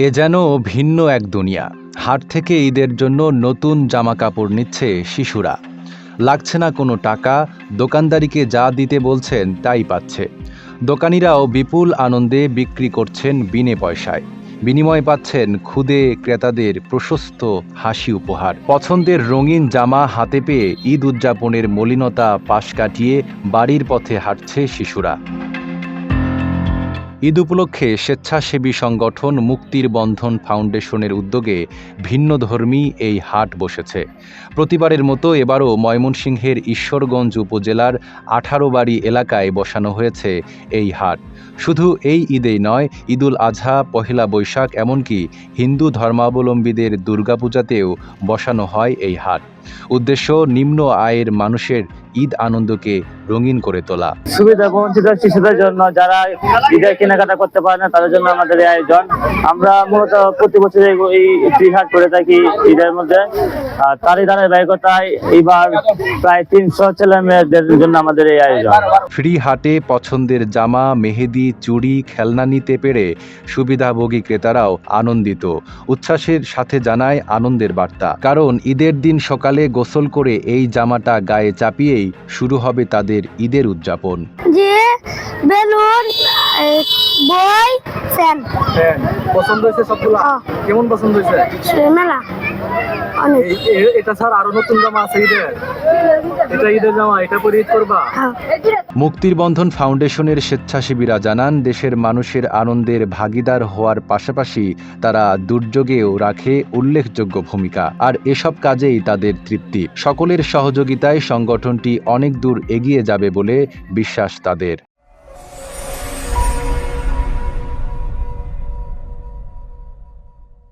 এ যেন ভিন্ন এক দুনিয়া। হাট থেকে ঈদের জন্য নতুন জামাকাপড় নিচ্ছে শিশুরা। লাগছে না কোনো টাকা, দোকানদারিকে যা দিতে বলছেন তাই পাচ্ছে। দোকানিরাও বিপুল আনন্দে বিক্রি করছেন বিনে পয়সায়। বিনিময়ে পাচ্ছেন ক্ষুদে ক্রেতাদের প্রশস্ত হাসি উপহার। পছন্দের রঙিন জামা হাতে পেয়ে ঈদ উদযাপনের মলিনতা পাশ কাটিয়ে বাড়ির পথে হাঁটছে শিশুরা। ঈদ উপলক্ষে স্বেচ্ছাসেবী সংগঠন মুক্তির বন্ধন ফাউন্ডেশনের উদ্যোগে ভিন্নধর্মী এই হাট বসেছে। প্রতিবারের মতো এবারও ময়মনসিংহের ঈশ্বরগঞ্জ উপজেলার 18 বাড়ি এলাকায় বসানো হয়েছে এই হাট। শুধু এই ঈদেই নয়, ঈদুল আজহা, পহেলা বৈশাখ, এমনকি হিন্দু ধর্মাবলম্বীদের দুর্গাপূজাতেও বসানো হয় এই হাট। উদ্দেশ্য নিম্ন আয়ের মানুষের ঈদ আনন্দকে রঙিন করে তোলা। সুবিধা বঞ্চিত শিশুদের জন্য, যারা ঈদের কেনাকাটা করতে পারে না, তাদের জন্য আমাদের এই আয়োজন। আমরা মূলত প্রতি বছর এই ফ্রি হাট করে থাকি ঈদের মধ্যে। তারই ধারাবাহিকতায় এবার প্রায় 300 ছেলে মেয়েদের জন্য আমাদের এই আয়োজন। ফ্রি হাটে পছন্দের জামা, মেহেদি, চুড়ি, খেলনা নিতে পেরে সুবিধাভোগী ক্রেতারাও আনন্দিত। উচ্ছ্বাসের সাথে জানায় আনন্দের বার্তা, কারণ ঈদের দিন সকালে গোসল করে এই জামাটা গায়ে চাপিয়েই শুরু হবে তাদের ঈদের উদযাপন। যে বেলুন, বই, ফ্যান পছন্দ হয়েছে সবগুলা? কেমন পছন্দ হয়েছে? মেলা অনেক। এটা ছাড়া আরো নতুন জামা আছে ঈদের? এটা ঈদের জামা, এটা পরে ঈদ করবা? মুক্তির বন্ধন ফাউন্ডেশনের স্বেচ্ছাসেবীরা জানান, দেশের মানুষের আনন্দের ভাগিদার হওয়ার পাশাপাশি তারা দুর্যোগেও রাখে উল্লেখযোগ্য ভূমিকা। আর এসব কাজেই তাদের তৃপ্তি। সকলের সহযোগিতায় সংগঠনটি অনেক দূর এগিয়ে যাবে বলে বিশ্বাস তাদের।